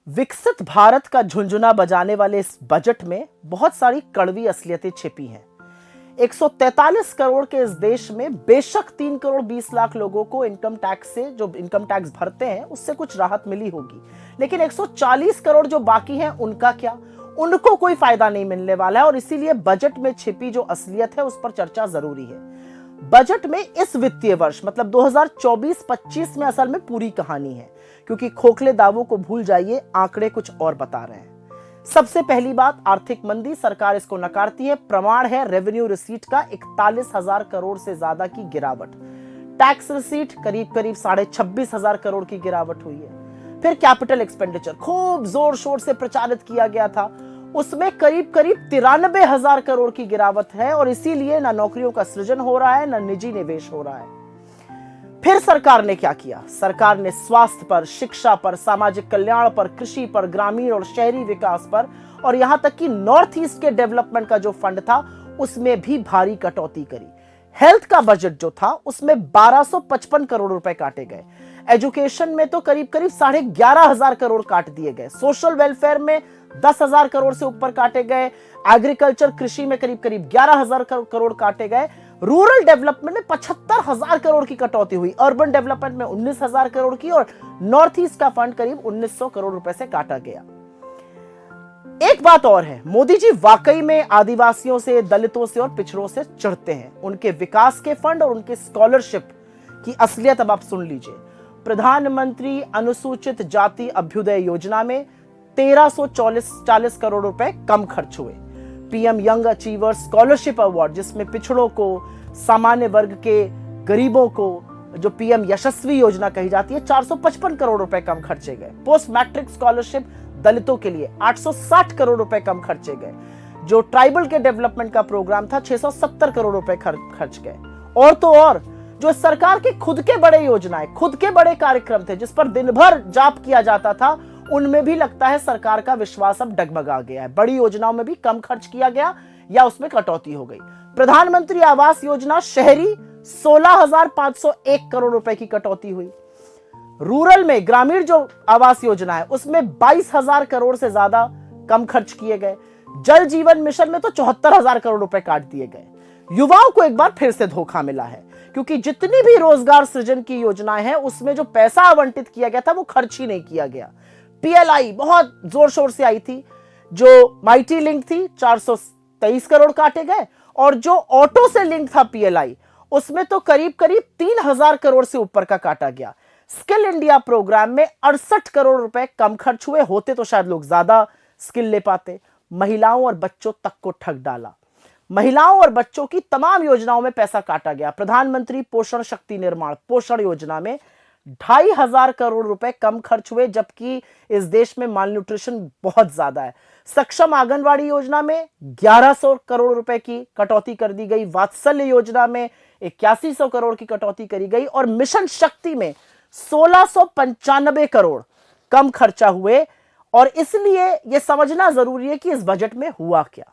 विकसित भारत का झुंझुना बजाने वाले इस बजट में बहुत सारी कड़वी असलियतें छिपी हैं। 143 करोड़ के इस देश में बेशक 3 करोड़ 20 लाख लोगों को इनकम टैक्स से, जो इनकम टैक्स भरते हैं, उससे कुछ राहत मिली होगी, लेकिन 140 करोड़ जो बाकी हैं उनका क्या? उनको कोई फायदा नहीं मिलने वाला है। और इसीलिए बजट में छिपी जो असलियत है उस पर चर्चा जरूरी है। बजट में इस वित्तीय वर्ष मतलब 2024-25 में असल में पूरी कहानी है, क्योंकि खोखले दावों को भूल जाइए, आंकड़े कुछ और बता रहे हैं। सबसे पहली बात, आर्थिक मंदी, सरकार इसको नकारती है। प्रमाण है रेवेन्यू रिसीट का 41,000 करोड़ से ज्यादा की गिरावट। टैक्स रिसीट करीब 26,500 करोड़ की गिरावट हुई है। फिर कैपिटल एक्सपेंडिचर खूब जोर शोर से प्रचारित किया गया था, उसमें करीब 93,000 करोड़ की गिरावट है। और इसीलिए ना नौकरियों का सृजन हो रहा है, ना निजी निवेश हो रहा है। फिर सरकार ने क्या किया? सरकार ने स्वास्थ्य पर, शिक्षा पर, सामाजिक कल्याण पर, कृषि पर, ग्रामीण और शहरी विकास पर, और यहां तक कि नॉर्थ ईस्ट के डेवलपमेंट का जो फंड था उसमें भी भारी कटौती करी। हेल्थ का बजट जो था उसमें 1255 करोड़ रुपए काटे गए। एजुकेशन में तो करीब 11,500 करोड़ काट दिए गए। सोशल वेलफेयर में 10,000 करोड़ से ऊपर काटे गए। एग्रीकल्चर, कृषि में करीब 11,000 करोड़ काटे गए। रूरल डेवलपमेंट में 75,000 करोड़ की कटौती हुई। अर्बन डेवलपमेंट में 19,000 करोड़ की, और नॉर्थ ईस्ट का फंड करीब 1900 करोड़ रुपए से काटा गया। एक बात और है, मोदी जी वाकई में आदिवासियों से, दलितों से और पिछड़ों से चिढ़ते हैं। उनके विकास के फंड और उनके स्कॉलरशिप की असलियत अब आप सुन लीजिए। प्रधानमंत्री अनुसूचित जाति अभ्युदय योजना में 1340 करोड़ रुपए कम खर्च हुए। PM young achievers scholarship award, जिसमें पिछड़ों को, सामान्य वर्ग के, गरीबों को, जो पीएम यशस्वी योजना कही जाती है, 455 करोड़ रुपए कम खर्चे गए। पोस्ट मैट्रिक स्कॉलरशिप दलितों के लिए 860 करोड़ रुपए कम खर्चे गए। जो ट्राइबल के डेवलपमेंट का प्रोग्राम था 670 करोड़ रुपए खर्च गए। और तो और जो सरकार के खुद के बड़े योजनाएं, खुद के बड़े कार्यक्रम थे जिस पर दिन भर जाप किया जाता था, उनमें भी लगता है सरकार का विश्वास अब डगमगा गया है। बड़ी योजनाओं में भी कम खर्च किया गया या उसमें कटौती हो गई। प्रधानमंत्री आवास योजना शहरी 16,501 करोड़ रुपए की कटौती हुई। रूरल में ग्रामीण जो आवास योजना है उसमें 22,000 करोड़ से ज्यादा कम खर्च किए गए। जल जीवन मिशन में तो 74,000 करोड़ रुपए काट दिए गए। युवाओं को एक बार फिर से धोखा मिला है, क्योंकि जितनी भी रोजगार सृजन की योजनाएं हैं उसमें जो पैसा आवंटित किया गया था वो खर्च ही नहीं किया गया। पीएलआई बहुत जोर शोर से आई थी, जो माइटी लिंक थी 423 करोड़ काटे गए, और जो ऑटो से लिंक था पीएलआई उसमें तो करीब 3,000 करोड़ से ऊपर का काटा गया। स्किल इंडिया प्रोग्राम में 68 करोड़ रुपए कम खर्च हुए, होते तो शायद लोग ज्यादा स्किल ले पाते। महिलाओं और बच्चों तक को ठग डाला। महिलाओं और बच्चों की तमाम योजनाओं में पैसा काटा गया। प्रधानमंत्री पोषण शक्ति निर्माण पोषण योजना में 2,500 करोड़ रुपए कम खर्च हुए, जबकि इस देश में माल न्यूट्रिशन बहुत ज्यादा है। सक्षम आंगनवाड़ी योजना में 1,100 करोड़ रुपए की कटौती कर दी गई। वात्सल्य योजना में 8100 करोड़ की कटौती करी गई, और मिशन शक्ति में 1,695 करोड़ कम खर्चा हुए। और इसलिए यह समझना जरूरी है कि इस बजट में हुआ क्या।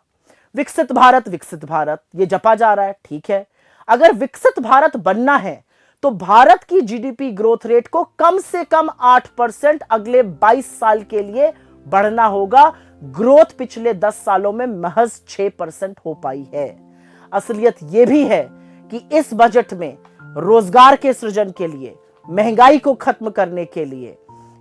विकसित भारत ये जपा जा रहा है, ठीक है। अगर विकसित भारत बनना है तो भारत की जीडीपी ग्रोथ रेट को कम से कम 8% अगले 22 साल के लिए बढ़ना होगा। ग्रोथ पिछले 10 सालों में महज 6% हो पाई है। असलियत यह भी है कि इस बजट में रोजगार के सृजन के लिए, महंगाई को खत्म करने के लिए,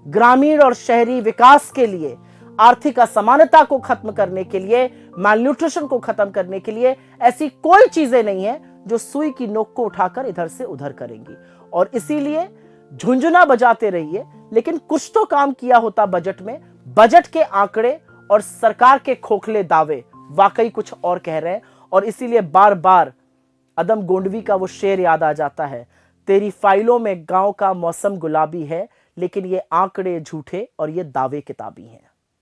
ग्रामीण और शहरी विकास के लिए, आर्थिक असमानता को खत्म करने के लिए, मालन्यूट्रिशन को खत्म करने के लिए ऐसी कोई चीजें नहीं है जो सुई की नोक को उठाकर इधर से उधर करेंगी। और इसीलिए झुंझुना बजाते रहिए, लेकिन कुछ तो काम किया होता बजट में। बजट के आंकड़े और सरकार के खोखले दावे वाकई कुछ और कह रहे हैं। और इसीलिए बार बार अदम गोंडवी का वो शेर याद आ जाता है, तेरी फाइलों में गांव का मौसम गुलाबी है, लेकिन ये आंकड़े झूठे और ये दावे किताबी हैं।